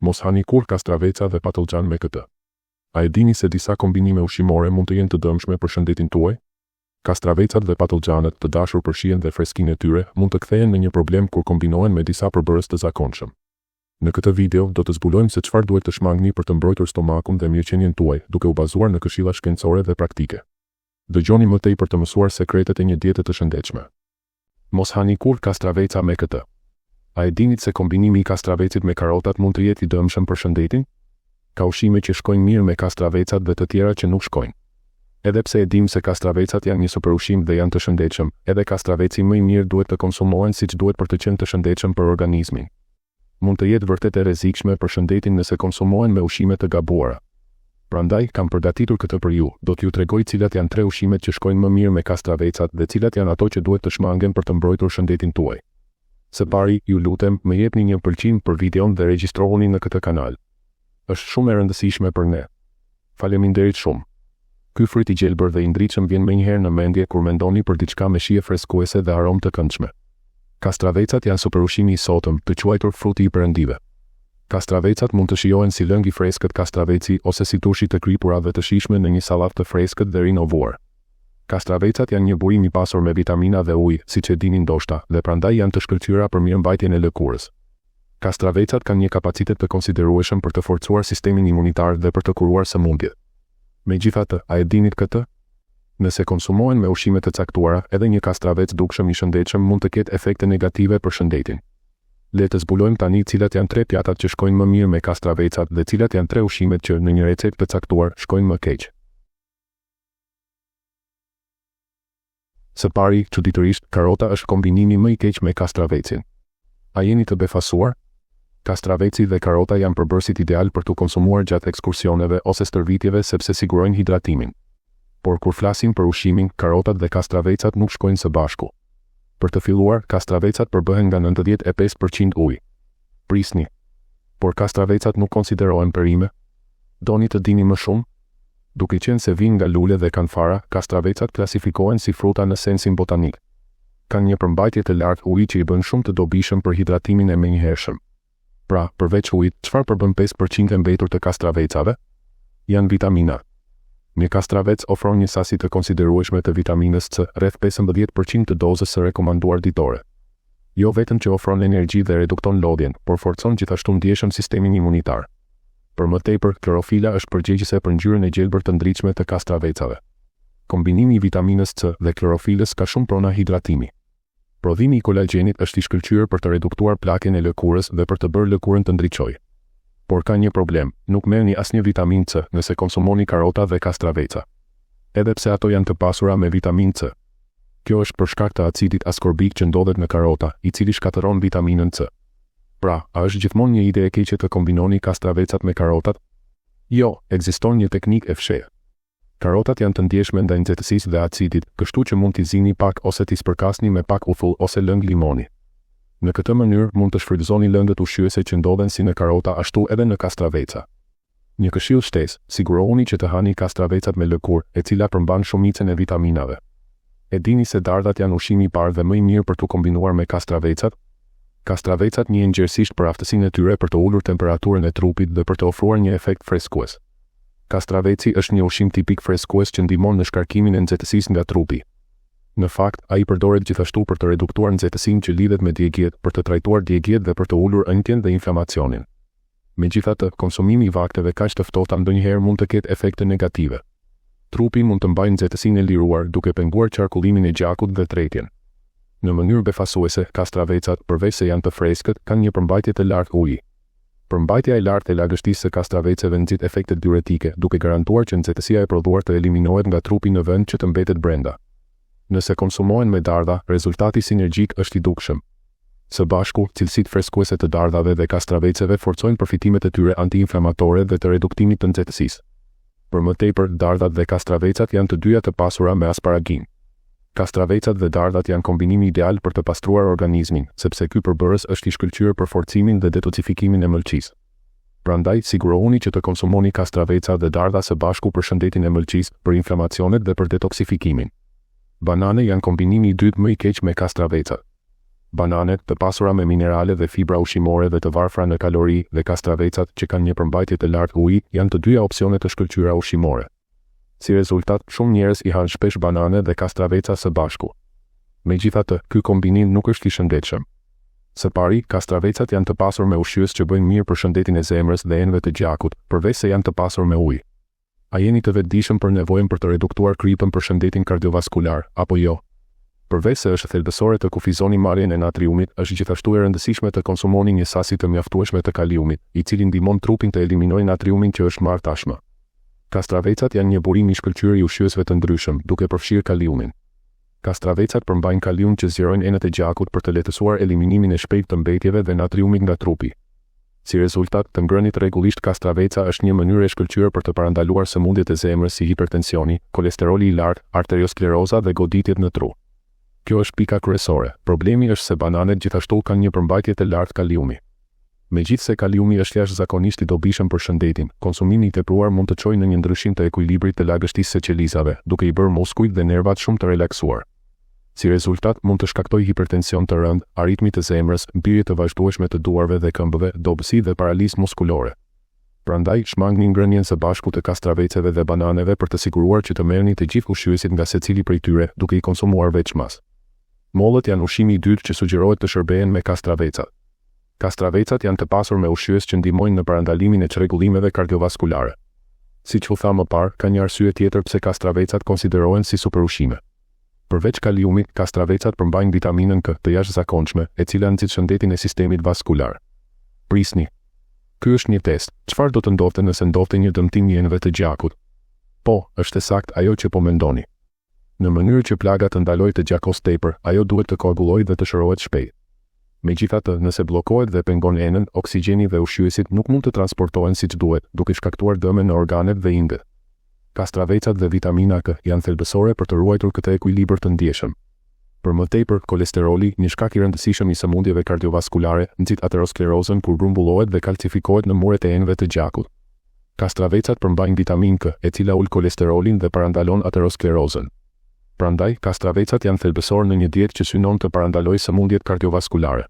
Mos hani kur kastraveca dhe patlıcan me këtë. A e dini se disa kombinime ushqimore mund të jenë të dëmshme për shëndetin tuaj? Kastravecat dhe patlıcanët, të dashur për shijen dhe freskinë e tyre, mund të kthehen në një problem kur kombinohen me disa përbërës të zakonshëm. Në këtë video do të zbulojmë se çfarë duhet të shmangni për të mbrojtur stomakun dhe mirëqenien tuaj, duke u bazuar në këshilla shkencore dhe praktike. Dëgjoni më tej për të mësuar sekretet e një diete të shëndetshme. Mos hani kur kastraveca me këtë. A e dinit se kombinimi i kastravecit me karotat mund të jetë i dëmshëm për shëndetin? Ka ushqime që shkojnë mirë me kastravecat dhe të tjera që nuk shkojnë. Edhe pse e dim se kastravecat janë një superushqim dhe janë të shëndetshëm, edhe kastraveci më i mirë duhet të konsumohen siç duhet për të qenë të shëndetshëm për organizmin. Mund të jetë vërtet e rrezikshme për shëndetin nëse konsumohen me ushqime të gabuara. Prandaj kam përgatitur këtë për ju. Do t'ju tregoj cilat janë 3 ushqimet që shkojnë më mirë me kastravecat dhe cilat janë ato që duhet të shmangen për të mbrojtur shëndetin tuaj. Së pari, ju lutem, më jepni një pëlqim për videon dhe regjistrohuni në këtë kanal. Është shumë e rëndësishme për ne. Faleminderit shumë. Ky fryt i gjelbër dhe i ndritshëm vjen menjëherë në mendje kur mendoni për diçka me shije freskuese dhe aromë të këndshme. Kastravecat janë superushqimi i sotëm, të quajtur fruti i perëndive. Kastravecat mund të shijohen si lëng i freskët kastraveci ose si turshi të kripura dhe të shijshme në një sallatë të freskët dhe rinovuar. Kastravecat janë një burim i pasur me vitamina dhe ujë, siç e dini ndoshta, dhe prandaj janë të shkëlqyera për mirëmbajtjen e lëkurës. Kastravecat kanë një kapacitet të konsiderueshëm për të forcuar sistemin imunitar dhe për të kuruar sëmundjet. Megjithatë, a e dinit këtë? Nëse konsumohen me ushqime të caktuara, edhe një kastravec dukshëm i shëndetshëm mund të ketë efekte negative për shëndetin. Le të zbulojmë tani cilat janë 3 pjatat që shkojnë më mirë me kastravecat dhe cilat janë 3 ushqimet që në një recetë të caktuar shkojnë më keq. Së pari, çuditërisht, karota është kombinimi më i keq me kastravecin. A jeni të befasuar? Kastraveci dhe karota janë përbërësit ideal për të konsumuar gjatë ekskursioneve ose stërvitjeve sepse sigurojnë hidratimin. Por kur flasim për ushqimin, karotat dhe kastravecat nuk shkojnë së bashku. Për të filluar, kastravecat përbëhen nga 95% ujë. Prisni. Por kastravecat nuk konsiderohen perime? Doni të dini më shumë? Duke qenë se vijnë nga lule dhe kanë fara, kastravecat klasifikohen si fruta në sensin botanik. Kanë një përmbajtje të lartë uji që i bën shumë të dobishëm për hidratimin e menjëhershëm. Pra, përveç ujit, çfarë përbën 5% e mbetur të kastravecave? Janë vitamina. Një kastravec ofron një sasi të konsiderueshme të vitaminës C, rreth 15% të dozës së rekomanduar ditore. Jo vetëm që ofron energji dhe redukton lodhjen, por forcon gjithashtu ndjeshëm sistemin imunitar. Për më tepër, klorofila është përgjegjëse për ngjyrën e gjelbër të ndritshme të kastravecave. Kombinimi i vitaminës C dhe klorofilës ka shumë prona hidratimi. Prodhimi i kolagjenit është i shkëlqyer për të reduktuar plakjen e lëkurës dhe për të bërë lëkurën të ndriçojë. Por ka një problem, nuk merrni asnjë vitaminë C nëse konsumoni karota dhe kastraveca. Edhe pse ato janë të pasura me vitaminë C. Kjo është për shkak të acidit askorbik që ndodhet në karota, i cili shkatëron vitaminën C. Pra, a është gjithmonë një ide e keqe të kombinoni kastravecat me karotat? Jo, ekziston një teknikë e fshehtë. Karotat janë të ndjeshme ndaj nxehtësisë dhe acidit, kështu që mund t'i zini pak ose t'i spërkasni me pak uthull ose lëng limoni. Në këtë mënyrë mund të shfrytëzoni lëndët ushqyese që ndodhen si në karota ashtu edhe në kastraveca. Një këshill shtesë, sigurohuni që të hani kastravecat me lëkurë, e cila përmban shumicën e vitaminave. E dini se dardhat janë ushqimi i parë dhe më i mirë për t'u kombinuar me kastravecat? Kastravecat njihen gjerësisht për aftësinë e tyre për të ulur temperaturën e trupit dhe për të ofruar një efekt freskues. Kastraveci është një ushqim tipik freskues që ndihmon në shkarkimin e nxehtësisë nga trupi. Në fakt, ai përdoret gjithashtu për të reduktuar nxehtësinë që lidhet me djegjet, për të trajtuar djegjet dhe për të ulur ëndjen dhe inflamacionin. Megjithatë, konsumimi i vakteve kaq të ftohta ndonjëherë mund të ketë efekte negative. Trupi mund të mbajë nxehtësinë e liruar duke penguar qarkullimin e gjakut dhe tretjen. Në mënyrë befasuese, kastravecat, përveç se janë të freskët, kanë një përmbajtje të lartë uji. Përmbajtja e lartë e lagështisë së kastraveceve nxit efektet diuretike, duke garantuar që nxehtësia e prodhuar të eliminohet nga trupi në vend që të mbetet brenda. Nëse konsumohen me dardha, rezultati sinergjik është i dukshëm. Së bashku, cilësitë freskuese të dardhave dhe kastraveceve forcojnë përfitimet e tyre antiinflamatore dhe të reduktimit të nxehtësisë. Për më tepër, dardhat dhe kastravecat janë të dyja të pasura me asparagin. Kastravecat dhe dardhat janë kombinimi ideal për të pastruar organizmin, sepse ky përbërës është i shkëlqyer për forcimin dhe detoksifikimin e mëlçisë. Prandaj, sigurohuni që të konsumoni kastraveca dhe dardha së bashku për shëndetin e mëlçisë, për inflamacionet dhe për detoksifikimin. Banane janë kombinimi i dytë më i keq me kastravecat. Bananet, të pasura me minerale dhe fibra ushqimore dhe të varfra në kalori, dhe kastravecat që kanë një përmbajtje të lartë uji, janë të dyja opsione të shkëlqyera ushqimore. Si rezultat, shumë njerëz i hanë shpesh banane dhe kastraveca së bashku. Megjithatë, ky kombinim nuk është i shëndetshëm. Së pari, kastravecat janë të pasur me ushqyes që bëjnë mirë për shëndetin e zemrës dhe enëve të gjakut, përveç se janë të pasur me ujë. A jeni të vetëdijshëm për nevojën për të reduktuar kripën për shëndetin kardiovaskular, apo jo? Përveç se është thelbësore të kufizoni marrjen e natriumit, është gjithashtu e rëndësishme të konsumoni një sasi të mjaftueshme të kaliumit, i cili ndihmon trupin të eliminojë natriumin që është marrë tashmë. Kastravecat janë një burim i shkëlqyer i ushqyesve të ndryshëm, duke përfshirë kaliumin. Kastravecat përmbajnë kalium që zgjerojnë enët e gjakut për të lehtësuar eliminimin e shpejtë të mbetjeve dhe natriumit nga trupi. Si rezultat, të ngrënit rregullisht kastraveca është një mënyrë e shkëlqyer për të parandaluar sëmundjet e zemrës si hipertensioni, kolesteroli i lartë, arterioskleroza dhe goditjet në tru. Kjo është pika kryesore. Problemi është se bananet gjithashtu kanë një përmbajtje të lartë kaliumi. Megjithse kaliumi është jashtëzakonisht i dobishëm për shëndetin, konsumimi i tepruar mund të çojë në një ndryshim të ekuilibrit të lagështisë së qelizave, duke i bërë muskujt dhe nervat shumë të relaksuar. Si rezultat, mund të shkaktojë hipertension të rëndë, arritmi të zemrës, mbyrje të vazhdueshme të duarve dhe këmbëve, dobësi dhe paralizë muskulore. Prandaj, shmangni ngrënien së bashku të kastraveceve dhe bananeve për të siguruar që të merrni të gjithë ushqyesit nga secili prej tyre, duke i konsumuar veçmas. Mollët janë ushqimi i dytë që sugjerohet të shërbehen me kastravecat. Kastravecat janë të pasur me ushqyes që ndihmojnë në parandalimin e çrregullimeve kardiovaskulare. Siç u tha më parë, ka një arsye tjetër pse kastravecat konsiderohen si superushqime. Përveç kaliumit, kastravecat përmbajnë vitaminën K, të jashtëzakonshme, e cila nxit shëndetin e sistemit vaskular. Prisni. Ky është një test. Çfarë do të ndodhte nëse ndodhte një dëmtim i enëve të gjakut? Po, është saktë ajo që po mendoni. Në mënyrë që plaga të ndalojë të gjakos tepër, ajo duhet të koagulojë dhe të shërohet shpejt. Megjithatë, nëse bllokohet dhe pengon enën, oksigjeni dhe ushqyesit nuk mund të transportohen siç duhet, duke shkaktuar dëme në organet dhe indet. Kastravecat dhe vitamina K janë thelbësore për të ruajtur këtë ekuilibër të ndjeshëm. Për më tepër, kolesteroli, një shkak i rëndësishëm i sëmundjeve kardiovaskulare, nxit aterosklerozën kur grumbullohet dhe kalcifikohet në muret e enëve të gjakut. Kastravecat përmbajnë vitaminë K, e cila ul kolesterolin dhe parandalon aterosklerozën. Prandaj, kastravecat janë thelbësor në një dietë që synon të parandalojë sëmundjet kardiovaskulare.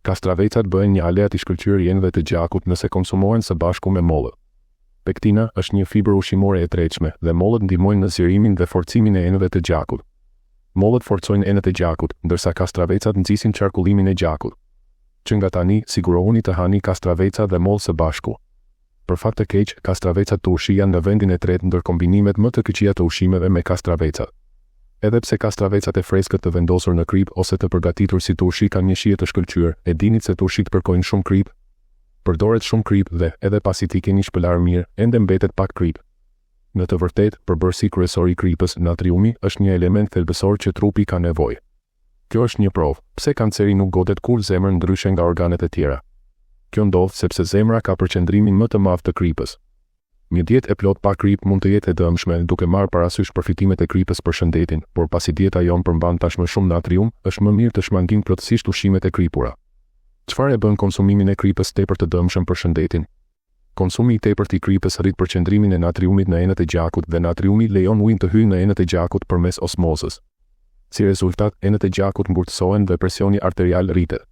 Kastravecat bëhen një aleat i shkëlqyer i enëve të gjakut nëse konsumohen së bashku me mollë. Pektina është një fibër ushqimore e tretshme dhe mollët ndihmojnë në zgjerimin dhe forcimin e enëve të gjakut. Mollët forcojnë enët e gjakut, ndërsa kastravecat nxisin qarkullimin e gjakut. Që nga tani, sigurohuni të hani kastraveca dhe mollë së bashku. Për fat të keq, kastravecat të ushi janë në vendin e tretë ndër kombinimet më të këqija të ushqimeve me kastravecat. Edhe pse kastravecat e freskët të vendosur në krip ose të përgatitur si turshi kanë një shije të shkëlqyer, e dinit se turshit përkojnë shumë krip. Përdoret shumë krip dhe, edhe pasi ti keni shpëlar mirë, ende mbetet pak krip. Në të vërtetë, përbërësi kryesor i kripës, natriumi, është një element thelbësor që trupi ka nevojë. Kjo është një provë, pse kanceri nuk godet kur zemër ndryshe nga organet e tjera. Kjo ndodh sepse zemra ka përqendrimin më të madh të kripës. Një dietë e plot pa krip mund të jetë e dëmshme duke marrë parasysh përfitimet e kripës për shëndetin, por pasi dieta jon përmban tashmë shumë natrium, është më mirë të shmangim plotësisht ushqimet e kripura. Çfarë e bën konsumimin e kripës tepër të dëmshëm për shëndetin? Konsumi i tepërt i kripës rrit përqendrimin e natriumit në enët e gjakut dhe natriumi lejon ujin të hyjë në enët e gjakut përmes osmozës. Si rezultat, enët e gjakut ngurtësohen dhe presioni arterial rritet.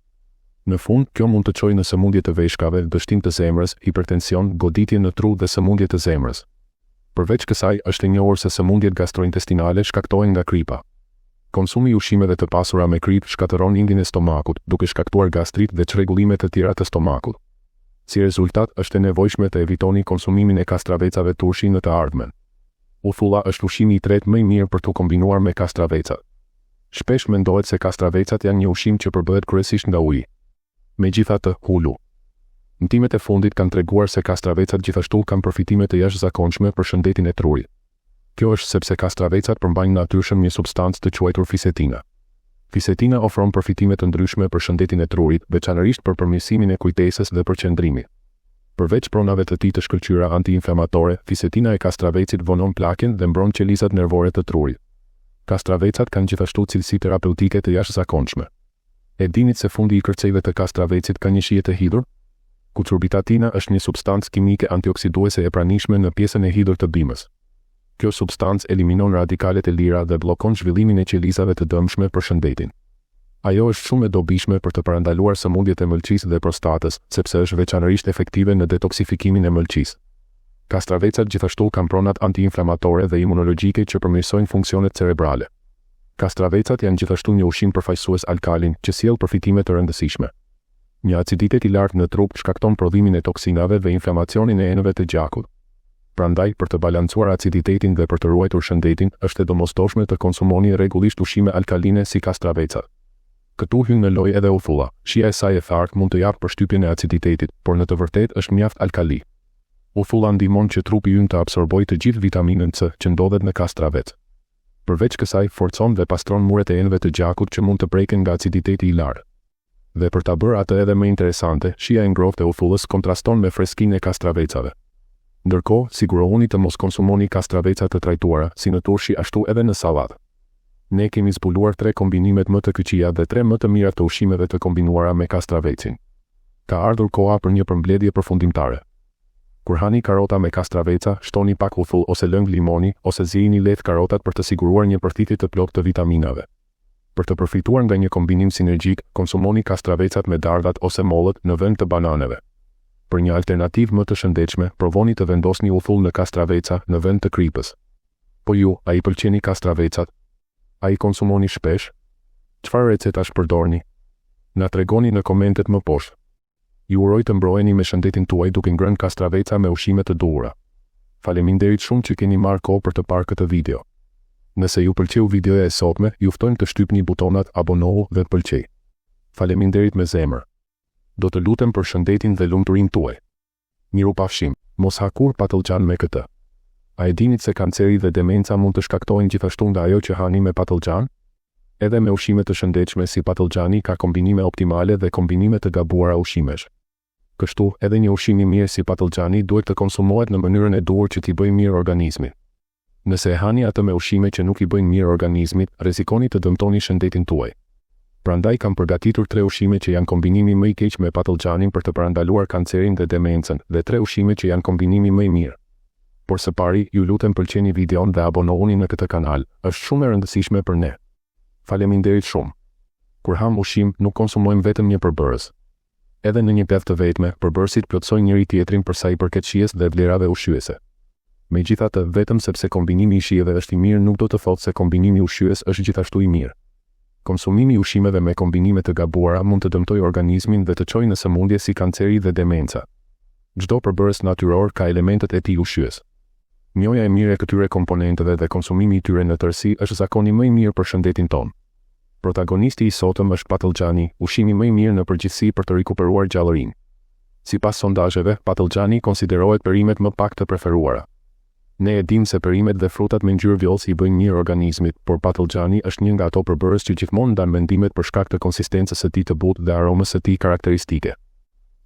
Në fund, kjo mund të çojë në sëmundje të veshkave, dështim të zemrës, hipertension, goditje në tru dhe sëmundje të zemrës. Përveç kësaj, është e njohur se sëmundjet gastrointestinale shkaktohen nga kripa. Konsumi i ushqimeve të pasura me krip shkatëron indin e stomakut, duke shkaktuar gastrit dhe çrregullime të tjera të stomakut. Si rezultat, është e nevojshme të evitoni konsumimin e kastravecave turshi në të ardhmen. Uthulla është ushqimi i tretë më i mirë për të kombinuar me kastravecat. Shpesh mendohet se kastravecat janë një ushqim që përbëhet kryesisht nga uji. Megjithatë, hulu. Ndtimet e fundit kanë treguar se kastravecat gjithashtu kanë përfitime të jashtëzakonshme për shëndetin e trurit. Kjo është sepse kastravecat përmbajnë natyrshëm një substancë të quajtur fisetina. Fisetina ofron përfitime të ndryshme për shëndetin e trurit, veçanërisht për përmirësimin e kujtesës dhe përqendrimit. Përveç pronave të tij të shkëlqyera antiinflamatore, fisetina e kastravecit vonon plakën dhe mbron qelizat nervore të trurit. Kastravecat kanë gjithashtu cilësi terapeutike të jashtëzakonshme. E dinit se fundi i kërcejve të kastravecit ka një shije të hidhur? Kucurbitatina është një substancë kimike antioksiduese e pranishme në pjesën e hidhur të bimës. Kjo substancë eliminon radikalet e lira dhe bllokon zhvillimin e qelizave të dëmshme për shëndetin. Ajo është shumë e dobishme për të parandaluar sëmundjet e mëlçisë dhe prostatës, sepse është veçanërisht efektive në detoksifikimin e mëlçisë. Kastravecat gjithashtu kanë pronat antiinflamatore dhe imunologjike që përmirësojnë funksionet cerebrale. Kastravecat janë gjithashtu një ushqim përfaqësues alkalin që sjell përfitime të rëndësishme. Një aciditet i lartë në trup shkakton prodhimin e toksinave dhe inflamacionin e enëve të gjakut. Prandaj, për të balancuar aciditetin dhe për të ruajtur shëndetin, është e domosdoshme të konsumoni rregullisht ushqime alkaline si kastravecat. Këtu hyn në lojë edhe ufulla. Shija e saj e thartë mund të japë përshtypjen e aciditetit, por në të vërtetë është mjaft alkali. Ufulla ndihmon që trupi ynë të absorbojë të gjithë vitaminën C që ndodhet në kastravec. Përveç kësaj, forcon dhe pastron muret e enëve të gjakut që mund të preken nga aciditeti i lartë. Dhe për ta bërë atë edhe më interesante, shija e ngrohtë e ufullës kontraston me freskinë e kastravecave. Ndërkohë, sigurohuni të mos konsumoni kastraveca të trajtuara, si në turshi ashtu edhe në sallatë. Ne kemi zbuluar 3 kombinimet më të këqija dhe 3 më të mira të ushqimeve të kombinuara me kastravecin. Ka ardhur koha për një përmbledhje përfundimtare. Kur hani karota me kastraveca, shtoni pak ufull ose lëng limoni ose ziejini lehtë karotat për të siguruar një përthithje të plotë të vitaminave. Për të përfituar nga një kombinim sinergjik, konsumoni kastravecat me dardhat ose mollët në vend të bananeve. Për një alternativë më të shëndetshme, provoni të vendosni ufull në kastraveca në vend të kripës. Po ju, a i pëlqeni kastravecat? A i konsumoni shpesh? Çfarë recetash përdorni? Na tregoni në komentet më poshtë. Ju uroj të mbroheni me shëndetin tuaj duke ngrënë kastraveca me ushqime të duhura. Faleminderit shumë që keni marrë kohë për të parë këtë video. Nëse ju pëlqeu videoja e sotme, ju ftoj të shtypni butonat abonohu dhe të pëlqej. Faleminderit me zemër. Do të lutem për shëndetin dhe lumturinë tuaj. Mirupafshim, mos hakur patëllxhan me këtë. A e dinit se kanceri dhe demenca mund të shkaktohen gjithashtu nga ajo që hani me patëllxhan? Edhe me ushqime të shëndetshme si patëllxhani ka kombinime optimale dhe kombinime të gabuara ushqimesh. Kështu, edhe një ushqim i mirë si patëllxhani duhet të konsumohet në mënyrën e duhur që t'i bëjë mirë organizmit. Nëse e hani atë me ushqime që nuk i bëjnë mirë organizmit, rrezikoni të dëmtoni shëndetin tuaj. Prandaj kam përgatitur 3 ushqime që janë kombinimi më i keq me patëllxhanin për të parandaluar kancerin dhe demencën, dhe 3 ushqime që janë kombinimi më i mirë. Por së pari, ju lutem pëlqeni videon dhe abonohuni në këtë kanal, është shumë e rëndësishme për ne. Faleminderit shumë. Kur ham ushqim, nuk konsumojmë vetëm një përbërës. Edhe në një pedh të vetme, përbërësit plotësojnë njëri tjetrin për sa i përket shijes dhe vlerave ushqyese. Megjithatë, vetëm sepse kombinimi i shijeve është i mirë nuk do të thotë se kombinimi ushqyes është gjithashtu i mirë. Konsumimi i ushqimeve me kombinime të gabuara mund të dëmtojë organizmin dhe të çojë në sëmundje si kanceri dhe demenca. Çdo përbërës natyror ka elementet e tij ushqyes. Njohja e mirë e këtyre komponenteve dhe konsumimi i tyre në tërësi është zakoni më i mirë për shëndetin tonë. Protagonisti i sotëm është patëllxhani, ushqimi më i mirë në përgjithësi për të rikuperuar gjallërinë. Sipas sondazheve, patëllxhani konsiderohet perimet më pak të preferuara. Ne e dimë se perimet dhe frutat me ngjyrë vjollce i bëjnë mirë organizmit, por patëllxhani është një nga ato përbërës që gjithmonë ndan mendimet për shkak të konsistencës së tij të butë dhe aromës së tij karakteristike.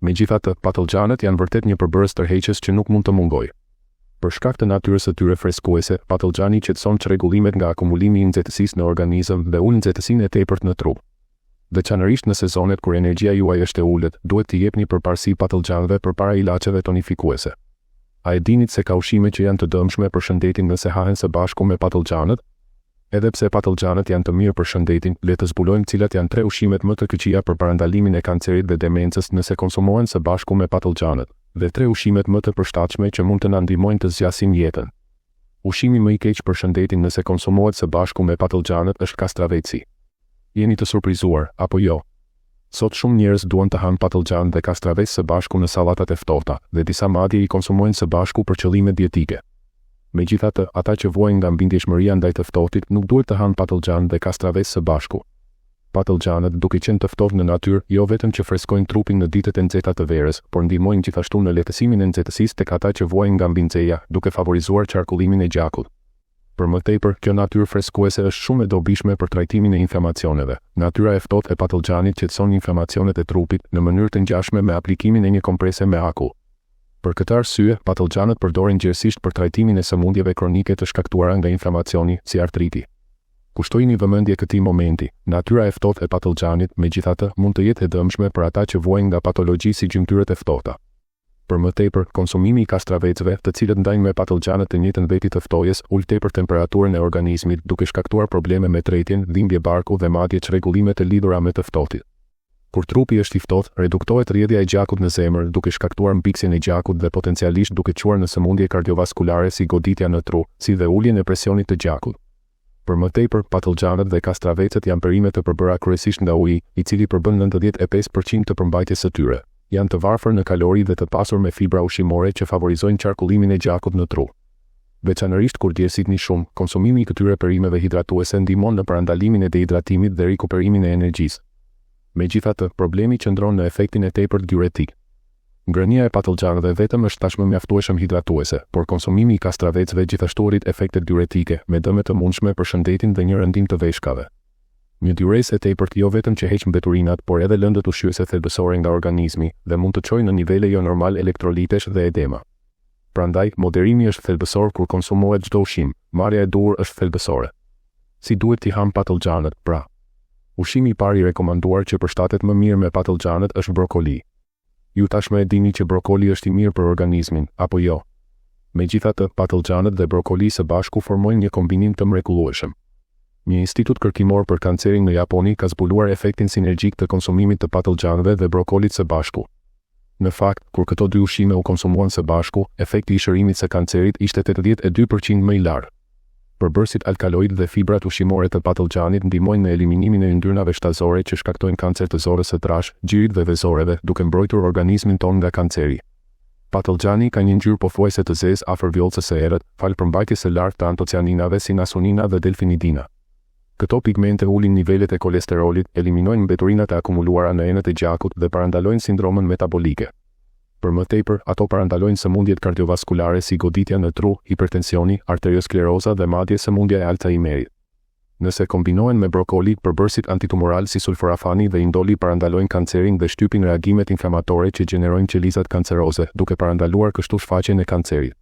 Megjithatë, patëllxhanët janë vërtet një përbërës tërheqës që nuk mund të mungojë. Për shkak të natyrës së tyre freskuese, patëllxhani qetëson çrregullimet nga akumulimi i nxehtësisë në organizëm dhe ul nxehtësinë e tepërt në trup. Veçanërisht në sezonet kur energjia juaj është e ulët, duhet t'i jepni përparësi patëllxhanëve përpara ilaçeve tonifikuese. A e dinit se ka ushqime që janë të dëmshme për shëndetin nëse hahen së bashku me patëllxhanët? Edhe pse patëllxhanët janë të mirë për shëndetin, le të zbulojmë cilat janë 3 ushqimet më të këqija për parandalimin e kancerit dhe demencës nëse konsumohen së bashku me patëllxhanët, dhe 3 ushqimet më të përshtatshme që mund të na ndihmojnë të zgjasim jetën. Ushqimi më i keq për shëndetin nëse konsumohet së bashku me patëllxhanët është kastraveci. Jeni të surprizuar, apo jo? Sot shumë njerëz duan të hanë patëllxhan dhe kastravec së bashku në sallatat e ftohta, dhe disa madje i konsumojnë së bashku për qëllime dietike. Megjithatë, ata që vuajnë nga mbindjeshmëria ndaj të ftohtit nuk duhet të hanë patëllxhan dhe kastravec së bashku. Patëllxhanët, duke qenë të ftohtë në natyrë, jo vetëm që freskojnë trupin në ditët e nxehta të verës, por ndihmojnë gjithashtu në lehtësimin e nxehtësisë tek ata që vuajnë nga mbinxeja, duke favorizuar qarkullimin e gjakut. Për më tepër, kjo natyrë freskuese është shumë e dobishme për trajtimin e inflamacioneve. Natyra e ftohtë e patëllxhanit qetëson inflamacionet e trupit në mënyrë të ngjashme me aplikimin e një komprese me akull. Për këtë arsye, patëllxhanët përdoren gjerësisht për trajtimin e sëmundjeve kronike të shkaktuara nga inflamacioni, si artriti. Kushtojini vëmendje këtij momenti. Natyra e ftohtë e patëllxhanit, megjithatë, mund të jetë e dëmshme për ata që vuajnë nga patologji si gjymtyrët e ftohta. Për më tepër, konsumimi i kastravecëve, të cilët ndajnë me patogjanët të njëjtën veti të ftojes, ul tepër temperaturën e organizmit, duke shkaktuar probleme me tretjen, dhimbje barku dhe madje çrregullime të lidhura me të ftohtit. Kur trupi është i ftohtë, reduktohet rrjedhja e gjakut në zemër, duke shkaktuar mbiksjen e gjakut dhe potencialisht duke çuar në sëmundje kardiovaskulare si goditja në tru, si dhe uljen e presionit të gjakut. Për më tepër, patogjanët dhe kastravecët janë perime të përbëra kryesisht nga uji, i cili përbën 95% të përmbajtjes së tyre. Janë të varfër në kalori dhe të pasur me fibra ushqimore që favorizojnë qarkullimin e gjakut në tru. Veçanërisht kur djersitni shumë, konsumimi i këtyre perimeve hidratuese ndihmon në parandalimin e dehidratimit dhe rikuperimin e energjisë. Megjithatë, problemi qëndron në efektin e tepërt diuretik. Ngrënia e patogjanëve vetëm është tashmë mjaftueshëm hidratuese, por konsumimi i kastravecëve gjithashtu rrit efekte diuretike, me dëme të mundshme për shëndetin dhe një rëndim të veshkave. Një diuresë e tepërt jo vetëm që heq mbeturinat, por edhe lëndët ushqyese thelbësore nga organizmi dhe mund të çojë në nivele jo normal elektrolitesh dhe edema. Prandaj, moderimi është thelbësor kur konsumohet çdo ushqim. Marrja e duhur është thelbësore. Si duhet t'i ham patogjanët, pra? Ushqimi i parë i rekomanduar që përshtatet më mirë me patogjanët është brokoli. Ju tashmë e dini që brokoli është i mirë për organizmin, apo jo? Megjithatë, patogjanët dhe brokoli së bashku formojnë një kombinim të mrekullueshëm. Një institut kërkimor për kancerin në Japoni ka zbuluar efektin sinergjik të konsumimit të patogjanëve dhe brokolit së bashku. Në fakt, kur këto dy ushqime u konsumuan së bashku, efekti i shërimit së kancerit ishte 82% më i larë. Përbërësit alkaloid dhe fibrat ushqimore të patogjanit ndihmojnë në eliminimin e yndyrnave shtazore që shkaktojnë kancer të zorës së trash, gjirit dhe vezoreve, duke mbrojtur organizmin tonë nga kanceri. Patogjani ka një ngjyrë pothuajse të zezë afër vjollcës së errët, falë përmbajtjes së lartë të antocianinave si nasunina dhe delfinidina. Këto pigmente ulin nivelet e kolesterolit, eliminojnë mbeturinat e akumuluara në enët e gjakut dhe parandalojnë sindromën metabolike. Për më tepër, ato parandalojnë sëmundjet kardiovaskulare si goditja në tru, hipertensioni, arterioskleroza dhe madje sëmundja e Alzheimerit. Nëse kombinohen me brokoli, përbërësit antitumoral si sulforafani dhe indoli parandalojnë kancerin dhe shtypin reagimet inflamatore që gjenerojnë qelizat kanceroze, duke parandaluar kështu shfaqjen e kancerit.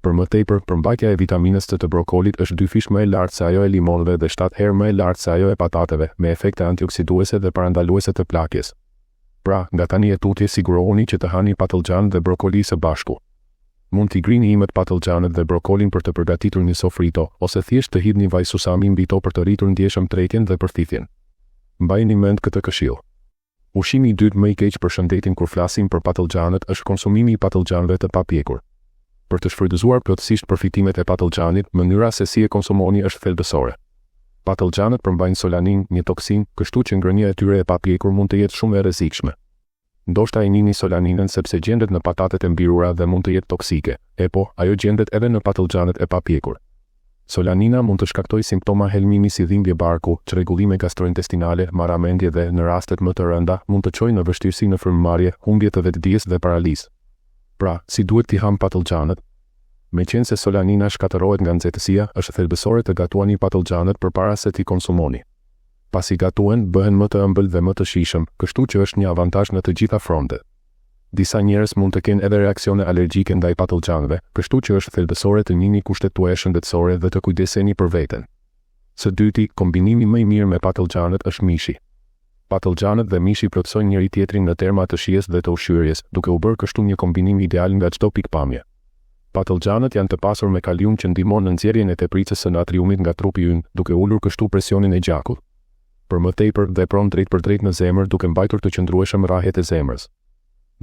Për më tepër, përmbajtja e vitaminës C të brokolit është 2 fish më e lartë se ajo e limonëve dhe 7 herë më e lartë se ajo e patateve, me efekte antioksiduese dhe parandaluese të plakjes. Pra, nga tani e tutje sigurohuni që të hani patogjan dhe brokoli së bashku. Mund t'i grini imët patogjanët dhe brokolin për të përgatitur një sofrito, ose thjesht të hidhni vaj susami mbi to për të rritur ndjeshëm tretjen dhe përthithjen. Mbajini mend këtë këshill. Ushqimi i dytë më i keq për shëndetin kur flasim për patogjanët është konsumimi i patogjanëve të papjekur. Për të shfrytëzuar plotësisht përfitimet e patogjanit, mënyra se si e konsumoni është thelbësore. Patogjanët përmbajnë solanin, një toksin, kështu që ngrënia e tyre e papjekur mund të jetë shumë e rrezikshme. Ndoshta e njihni solaninën sepse gjendet në patatet e mbirura dhe mund të jetë toksike, po, ajo gjendet edhe në patogjanët e papjekur. Solanina mund të shkaktojë simptoma helmimi si dhimbje barku, çrregullime gastrointestinale, marramendje dhe, në rastet më të rënda, mund të çojë në vështirësi në frymëmarrje, humbje të vetdijes dhe paralizë. Pra, si duhet t'i ham patogjanët? Meqense solanina shkatërohet nga nxehtësia, është thelbësore të gatuani patogjanët përpara se t'i konsumoni. Pasi gatuen, bëhen më të ëmbël dhe më të shijshëm, kështu që është një avantazh në të gjitha frontet. Disa njerëz mund të kenë edhe reaksione alergjike ndaj patogjanëve, kështu që është thelbësore të njihni kushtet tuaja shëndetësore dhe të kujdeseni për veten. Së dyti, kombinimi më i mirë me patogjanët është mishi. Patogjanët dhe mishi plotësojnë njëri tjetrin në terma të shijes dhe të ushqyerjes, duke u bërë kështu një kombinim ideal nga çdo pikpamje. Patogjanët janë të pasur me kalium që ndihmon në nxjerrjen e tepëricës së natriumit nga trupi ynë, duke ulur kështu presionin e gjakut. Për më tepër, vepron drejt për drejt në zemër duke mbajtur të qëndrueshëm rrahjet e zemrës.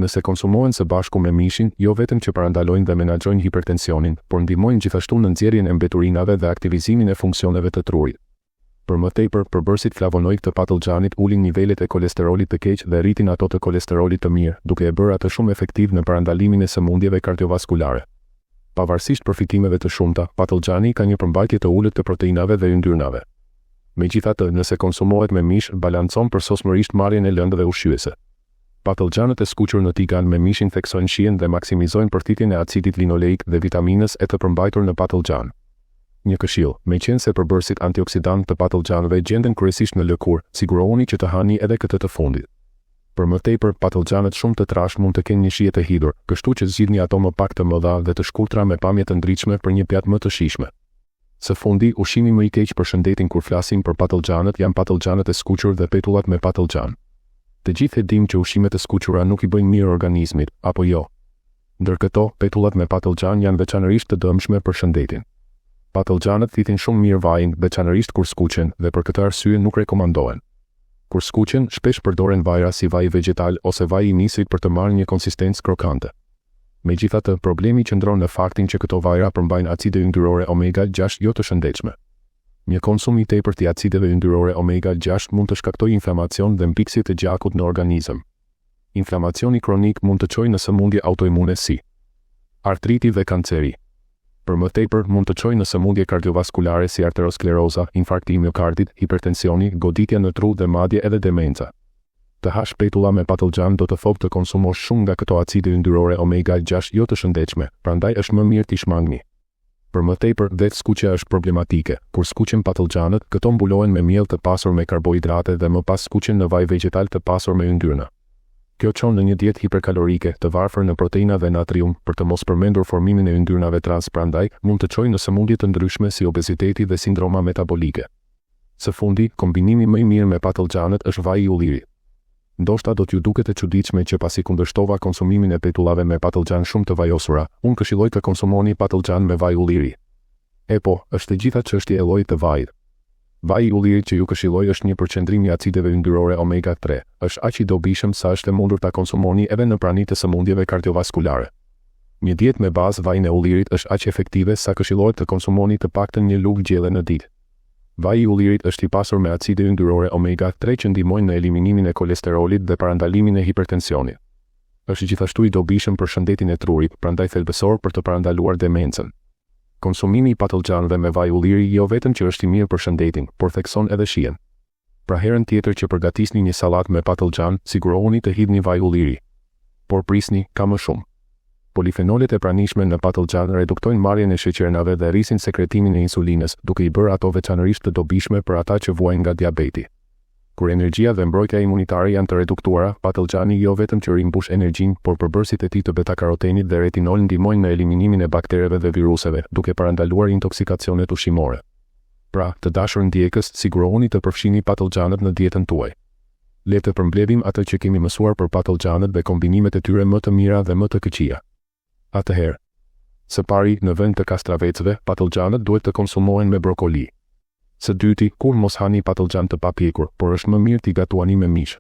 Nëse konsumohen së bashku me mishin, jo vetëm që parandalojnë dhe menaxhojnë hipertensionin, por ndihmojnë gjithashtu në nxjerrjen e mbeturinave dhe aktivizimin e funksioneve të trurit. Për më tepër, përbërësit flavonoid të patogjanit ulin nivelet e kolesterolit të keq dhe rritin ato të kolesterolit të mirë, duke e bërë atë shumë efektiv në parandalimin e sëmundjeve kardiovaskulare. Pavarësisht përfitimeve të shumta, patogjani ka një përmbajtje të ulët të proteinave dhe yndyrnave. Megjithatë, nëse konsumohet me mish, balancon përsosmërisht marrjen e lëndëve ushqyese. Patogjanët e skuqur në tigan me mishin theksojnë shijen dhe maksimizojnë përthitjen e acidit linoleik dhe vitaminës E të përmbajtur në patogjan. Një këshill, meqense përbërësit antioksidant të patogjanëve gjenden kryesisht në lëkurë, sigurohuni që të hani edhe këtë të fundit. Për më tepër, patogjanët shumë të trashë mund të kenë një shije të hidhur, kështu që zgjidhni ato më pak të mëdha dhe të shkurtra me pamje të ndritshme për një pjatë më të shijshme. Së fundi, ushqimi më i keq për shëndetin kur flasim për patogjanët janë patogjanët e skuqur dhe petullat me patogjan. Të gjithë e dim që ushqimet e skuqura nuk i bëjnë mirë organizmit, apo jo? Ndërkëto, petullat me patlıcan janë veçanërisht të dëmshme për shëndetin. Patlıcanët thithin shumë mirë vajin, veçanërisht kur skuqen, dhe për këtë arsye nuk rekomandohen. Kur skuqen, shpesh përdoren vajra si vaj vegjetal ose vaj i nisit për të marrë një konsistencë krokante. Megjithatë, problemi qëndron në faktin që këto vajra përmbajnë acide yndyrore omega-6 jo të shëndetshme. Një konsum i tepërt i acideve yndyrore omega-6 mund të shkaktojë inflamacion dhe mbiksje të gjakut në organizëm. Inflamacioni kronik mund të çojë në sëmundje autoimune si artriti dhe kanceri. Për më tepër mund të çojë në sëmundje kardiovaskulare si arterioskleroza, infarkti i miokardit, hipertensioni, goditja në tru dhe madje edhe demenca. Të hash petulla me patlıcan do të thotë të konsumosh shumë nga këto acide yndyrore omega-6 jo të shëndetshme, prandaj është më mirë t'i shmangni. Për më tepër, vetë skuqja është problematike. Kur skuqen patlıcanët, këto mbulohen me miell të pasur me karbohidrate dhe më pas skuqen në vaj vegjetal të pasur me yndyrna. Kjo çon në një dietë hiperkalorike, të varfër në proteina dhe natrium, për të mos përmendur formimin e yndyrnave trans, prandaj mund të çojë në sëmundje të ndryshme si obeziteti dhe sindroma metabolike. Së fundi, kombinimi më i mirë me patlıcanët është vaji i ullirit. Ndoshta do t'ju duket e çuditshme që pasi kundërshtova konsumimin e petullave me patlıcan shumë të vajosura, unë këshilloj të konsumoni patlıcan me vaj ulliri. Po, është e gjitha çështje e llojit të vajit. Vaji i ullirit që ju këshilloj është një përqendrim i acideve yndyrore omega-3, është aq i dobishëm sa është e mundur ta konsumoni edhe në prani të sëmundjeve kardiovaskulare. Një dietë me bazë vajin e ullirit është aq efektive sa këshillohet të konsumoni të paktën një lugë gjelle në ditë. Vaji i ullirit është i pasur me acide yndyrore omega-3 që ndihmojnë në eliminimin e kolesterolit dhe parandalimin e hipertensionit. Është gjithashtu i dobishëm për shëndetin e trurit, prandaj thelbësor për të parandaluar demencën. Konsumimi i patlıcanëve me vaj ulliri jo vetëm që është i mirë për shëndetin, por thekson edhe shijen. Pra herën tjetër që përgatisni një sallatë me patlıcan, sigurohuni të hidhni vaj ulliri. Por prisni, ka më shumë. Polifenolet e pranishme në patlıcan reduktojnë marrjen e sheqernave dhe rrisin sekretimin e insulinës, duke i bërë ato veçanërisht të dobishme për ata që vuajnë nga diabeti. Kur energjia dhe mbrojtja imunitare janë të reduktuara, patlıcani jo vetëm që rimbush energjinë, por përbërësit e tij të beta-karotenit dhe retinol ndihmojnë në eliminimin e baktereve dhe viruseve, duke parandaluar intoksikacionet ushqimore. Pra, të dashur ndjekës, sigurohuni të përfshini patlıcanët në dietën tuaj. Le të përmbledhim atë që kemi mësuar për patlıcanët dhe kombinimet e tyre më të mira dhe më të këqija. Atëherë, së pari, në vend të kastravecëve, patlıcanët duhet të konsumohen me brokoli. Së dyti, kur mos hani patlıcan të papjekur, por është më mirë t'i gatuani me mish.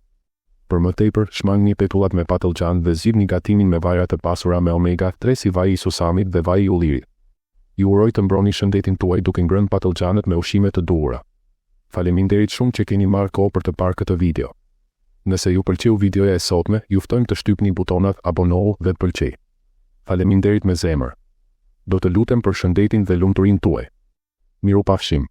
Për më tepër, shmangni petullat me patlıcan dhe zgjidhni gatimin me vajra të pasura me omega-3 si vaji i susamit dhe vaji i ullirit. Ju uroj të mbroni shëndetin tuaj duke ngrënë patlıcanët me ushqime të duhura. Faleminderit shumë që keni marrë kohë për të parë këtë video. Nëse ju pëlqeu videoja e sotme, ju ftojmë të shtypni butonat abonohu dhe pëlqej. Faleminderit me zemër. Do të lutem për shëndetin dhe lumturinë tuaj. Mirupafshim.